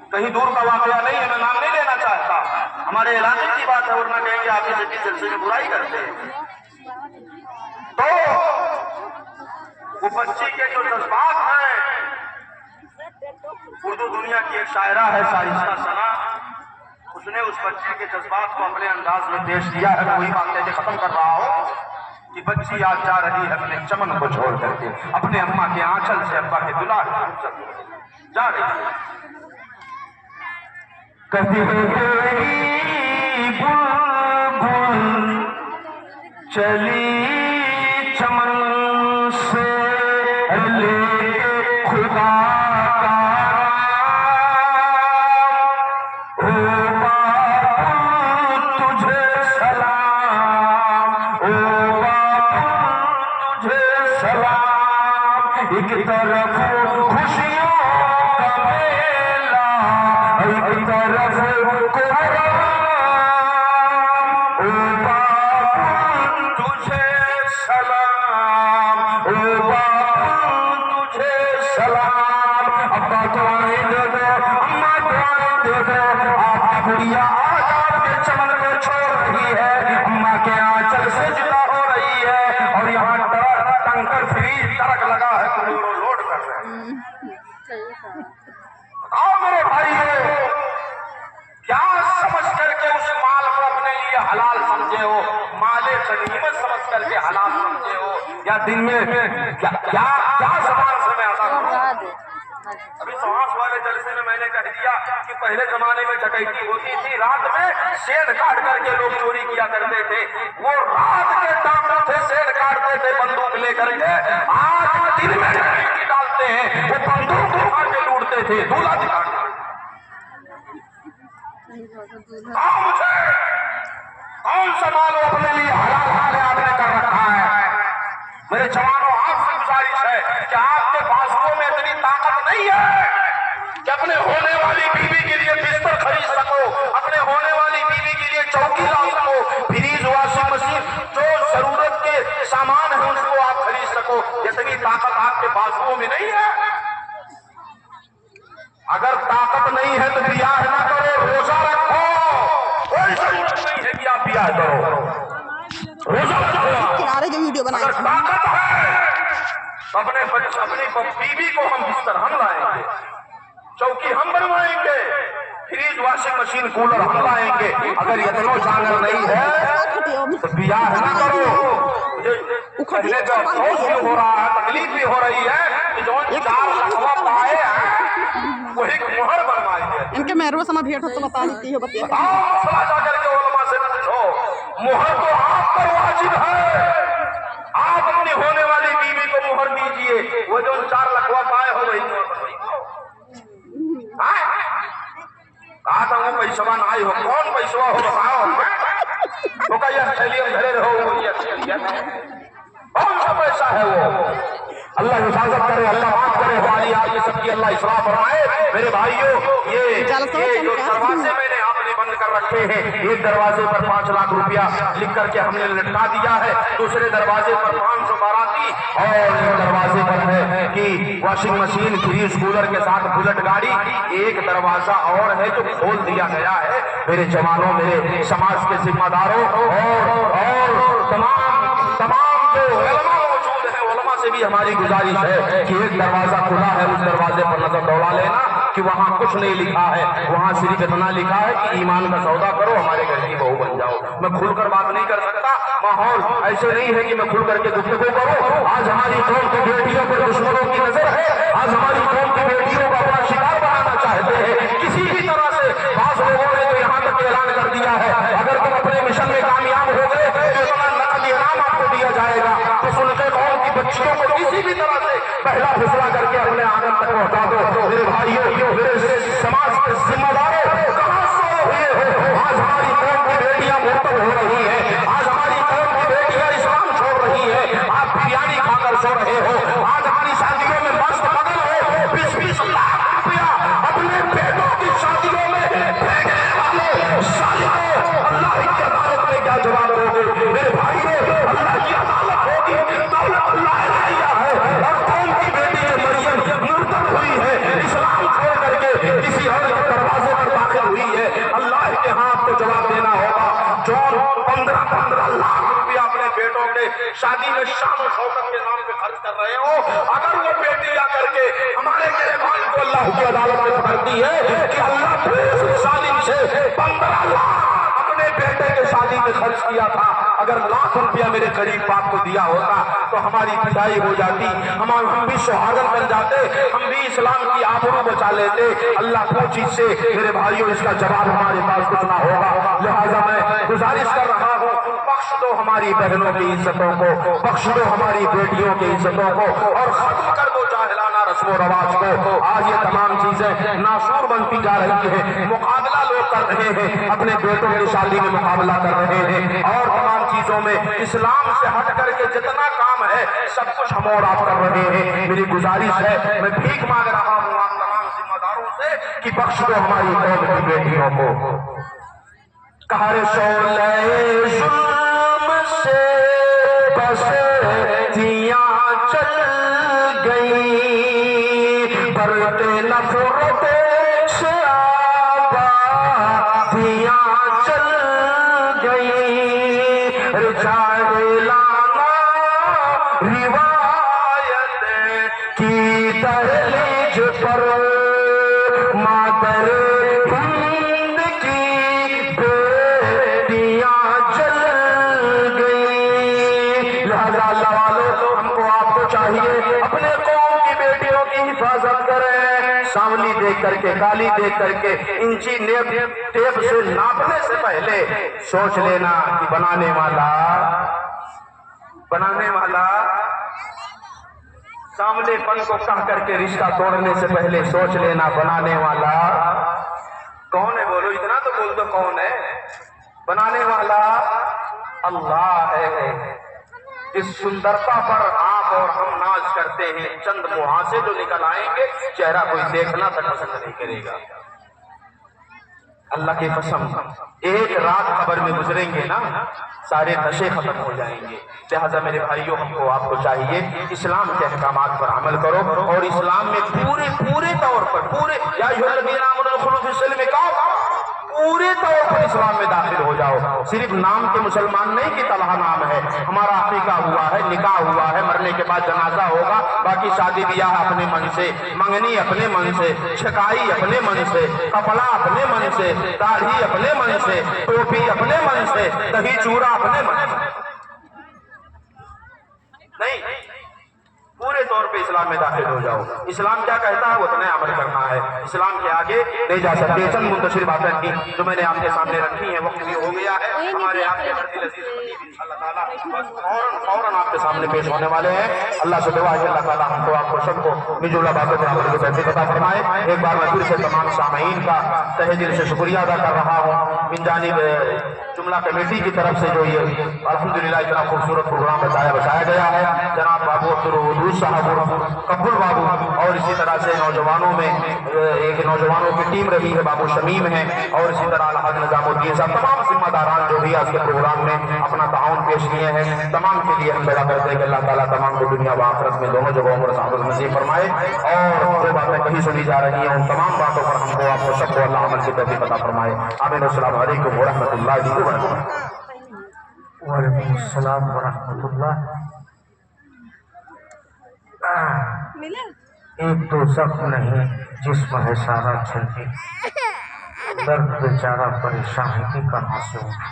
कहीं दूर का वाकया नहीं है, मैं नाम नहीं लेना चाहता, हमारे इलाके की बात है, वरना कहेंगे आप इस सिलसिले में बुराई करते हैं। तो वो बच्ची के जो जज्बात हैं, उर्दू दुनिया की एक शायरा है शाइस्ता सना, उसने उस बच्चे के जज्बात को अपने अंदाज में पेश किया है। मैं वही बात लेके खत्म कर रहा हूँ कि बच्ची आज जा रही है अपने चमन को छोड़ करके, अपने अम्मा के आंचल से, अब्बा के दुलार जा रही है। कभी बुलबुल चली चमन से ले खुदा का तुझे सलाम, ओ तुझे सलाम। एक तरफ खुशियों का मेला, एक तरफ कोहराम, ओ तुझे सलाम, ओ तुझे सलाम। अब्बा दुआएं दे दो, अम्मा दुआएं दे दो, आपकी गुड़िया आज आपके चमन को छोड़ रही है, अम्मा के आंचल से जुदा हो रही है, और यहाँ टंकर फ्रीज ट्रक लगा है, लोड कर रहे हैं। आओ मेरे भाइयों, क्या समझ करके उस माल को अपने लिए हलाल समझे हो, माले गनीमत समझ करके हलाल समझे हो, या दिन में क्या क्या क्या जबान से मैं अदा करूं? अभी सौंस वाले जलसे में मैंने कह दिया कि पहले जमाने में डकैती होती थी, रात में शेर काट करके लोग चोरी किया करते थे, वो रात के टाइम थे, शेर काटते थे बंदूक लेकर के। आज दिन में डकैती डालते हैं, वो बंदूक उठा के लूटते थे, दूल्हा दिखा कौन सा मालो अपने लिए हलाल हाले आपने कर रखा है। मेरे जवानों, आपसे गुजारिश है कि आपके बाजुओं में इतनी ताकत नहीं है कि अपने होने वाली बीवी के लिए बिस्तर खरीद सको, अपने होने वाली बीवी के लिए चौकी ला सको, फ्रीज, वॉशिंग मशीन, जो जरूरत के सामान है उसको आप खरीद सको। इतनी ताकत आपके बाजुओं में नहीं है। अगर ताकत नहीं है तो ब्याह ना करो, रोजा रखो, कोई जरूरत नहीं है कि आप ब्याह करो, रोजा रखो। जो वीडियो बनाई अगर ताकत है तो अपनी बीवी को हम बिस्तर हम लाएंगे, चौकी हम बनवाएंगे, फ्रीज, वॉशिंग मशीन, कूलर हम लाएंगे। अगर इतना जांगर नहीं है तो ब्याह ना करो। कहने का अफसोस भी हो रहा है, तकलीफ भी हो रही है कि जो 4 लखवा पाए हैं वही मोहर बनवाएंगे। इनके मेहरबा समा भेंट हो तो बता देती है, बतिया मसला जाकर के उलमा से पूछो। मोहर तो आप पर वाजिब है, आप अपनी होने वाली बीवी को मोहर दीजिए, वो जो 4 लखवा पाए हो वही कहा था। वो पैसवा ना आई हो, कौन पैसवा हो बताओ, वो कहिए थैली में धरे रहो, कौन सा पैसा है वो? अल्लाह हिफाजत करे, अल्लाह माफ करे, हमारी आपकी सबकी अल्लाह इस्लाह फरमाए। मेरे भाइयों, ये जो दरवाजे मैंने आपने बंद कर रखे हैं, एक दरवाजे पर 5 लाख रुपया लिख करके हमने लटका दिया है, दूसरे दरवाजे पर 500 बाराती, और एक दरवाजे पर है कि वॉशिंग मशीन, फ्रीज, कूलर के साथ बुलेट गाड़ी। एक दरवाजा और है जो खोल दिया गया है। मेरे जवानों, मेरे समाज के जिम्मेदारों और तमाम जो उलमा मौजूद है, उलमा से भी हमारी गुजारिश है कि एक दरवाजा खुला है, उस दरवाजे पर नजर दौड़ा लेना कि वहाँ कुछ नहीं लिखा है, वहाँ सिर्फ इतना लिखा है कि ईमान का सौदा करो, हमारे घर की बहू बन जाओ। मैं खुलकर बात नहीं कर सकता, माहौल ऐसे नहीं है कि मैं खुल करके गुफ्तगू करूं। आज हमारी कौम की बेटियों पर दुश्मनों की नजर है, आज हमारी कौम की बेटियों को अपना शिकार बनाना चाहते हैं किसी भी तरह से। बास लोगों ने तो यहाँ तक ऐलान कर दिया है, अगर तुम अपने मिशन में कामयाब हो गए तो इनाम आपको दिया जाएगा। तो सुनते कौम की बच्चियों को किसी भी तरह से पहला फैसला करके अपने आंगन तक पहुंचा दो। मेरे भाइयों, मेरे समाज के जिम्मेदारों, कहां सो हुए हो? आज हमारी कौम की बेटियां मुर्तद हो रही है, आज हमारी कौम की बेटियां इस्लाम छोड़ रही है, आप बिरयानी खाकर सो रहे हो, आज हमारी शादियों में मस्त बदल हो 20-20 लाख रुपया अपने बेटों की शादियों में फेंकने वाले सालियों, अल्लाह की अदालत में क्या जवाब दोगे? मेरे भाइयों, अल्लाह की अदालत होगी, दौलत अल्लाह लाया है, और कौम की बेटी मरियम मुर्तद हुई है, इस्लाम छोड़ करके किसी और शादी में शान और शौकत के नाम पे खर्च कर रहे हो, अगर वो बेटी जा करके हमारे मेरे भाई को अल्लाह की अदालत में पकड़ती है कि अल्लाह शादी से 15 लाख अपने बेटे के शादी में खर्च किया था, अगर लाख रुपया मेरे करीब बाप को दिया होता तो हमारी पिटाई हो जाती, हम भी सुहागन बन जाते, हम भी इस्लाम की आबरू बचा लेते। अल्लाह को चीज से मेरे भाइयों इसका जवाब हमारे पास कुछ ना होगा। लिहाजा मैं गुजारिश कर रहा हूँ, बख्श दो हमारी बहनों की इज्जतों को, बख्श दो हमारी बेटियों की इज्जतों को और खत्म कर दो जाहिलाना रस्म रवाज को। आज ये तमाम चीजें नासूर बनती जा रही है, मुकाबला लोग कर रहे हैं, अपने बेटों की शादी में मुकाबला कर रहे हैं और तमाम चीजों में इस्लाम से हट करके जितना काम है सब कुछ हम और आप कर रहे हैं। मेरी गुजारिश है, मैं भीख मांग रहा हूँ आप तमाम जिम्मेदारों से कि बख्श दो हमारी कौम की बेटियों को। कहर शोले जुल्म से बस दियां चल गई, बरते नफरत से आबादियां चल गई, जाहिलाना रिवायत की दहलीज पर मादर हिंद की बेटियां जल गई। लिहाजा अल्लाह वालों, हमको आपको चाहिए अपने कौम की बेटियों की हिफाजत करें। सांवली देख करके, काली देख करके इंची टेप से नापने से पहले सोच लेना कि बनाने वाला सामनेपन को कह करके रिश्ता तोड़ने से पहले सोच लेना बनाने वाला कौन है। बोलो, इतना तो बोल दो, कौन है? बनाने वाला अल्लाह है। इस सुंदरता पर आप और हम नाज करते हैं, चंद मुहासे जो निकल आएंगे चेहरा कोई देखना तक पसंद नहीं करेगा। अल्लाह की कसम, एक रात कब्र में गुजरेंगे ना, सारे नशे खत्म हो जाएंगे। लिहाजा मेरे भाइयों, हमको आपको चाहिए इस्लाम के अहकामात पर अमल करो और इस्लाम में पूरे तौर पर पूरे तौर पर इस्लाम में दाखिल हो जाओ। सिर्फ नाम के मुसलमान नहीं कि तलहा नाम है, हमारा अकीका हुआ है, निकाह हुआ है, मरने के बाद जनाजा होगा, बाकी शादी ब्याह अपने मन से, मंगनी अपने मन से, छकाई अपने मन से, कपड़ा अपने मन से, दाढ़ी अपने मन से, टोपी अपने मन से, दही चूड़ा अपने मन से। नहीं, पूरे तौर पे इस्लाम में दाखिल हो जाओ। इस्लाम क्या कहता है उतना अमल करना है, इस्लाम के आगे नहीं जा सकते। चंद मुंतशिर बातें की जो मैंने आपके सामने रखी है, वक्त भी हो गया है, हमारे आपके फौरन आपके सामने पेश होने वाले हैं। अल्लाह से दुआ है अल्लाह ताला हमको आपको सबको मिजुला बातों में अमल की तौफीक अता फरमाए। एक बार मैं फिर से तमाम सामीन का तहे दिल से शुक्रिया अदा कर रहा हूँ। इन जानिब जुमला कमेटी की तरफ से जो ये अल्हम्दुलिल्लाह इतना खूबसूरत प्रोग्राम बचाया गया है, जनाब बाबू अब्दुल साहब, कबुल बाबू और इसी तरह से नौजवानों में एक नौजवानों की टीम रही है, बाबू शमीम है और इसी तरह अलहाज निजामुद्दीन साहब, तमाम जिम्मेदारान जो भी आज के प्रोग्राम में अपना ताउन पेश किए हैं, तमाम के लिए हम दुआ करते हैं कि अल्लाह ताला तमाम को दुनिया व आखिरत में दोनों जगहों पर सआदत नसीब फरमाए और जो बातें कहीं सुनी जा रही हैं उन तमाम बातों पर हमको आपको सबको अल्लाह अमल की तौफीक अता फरमाए। आमीन। अस्सलामु अलैकुम व रहमतुल्लाहि व बरकातहू। वालेकुम अस्सलाम व रहमतुल्लाह। एक तो जख्म नहीं जिस्म है सारा छलके, दर्द बेचारा परेशानी कहाँ से उठा।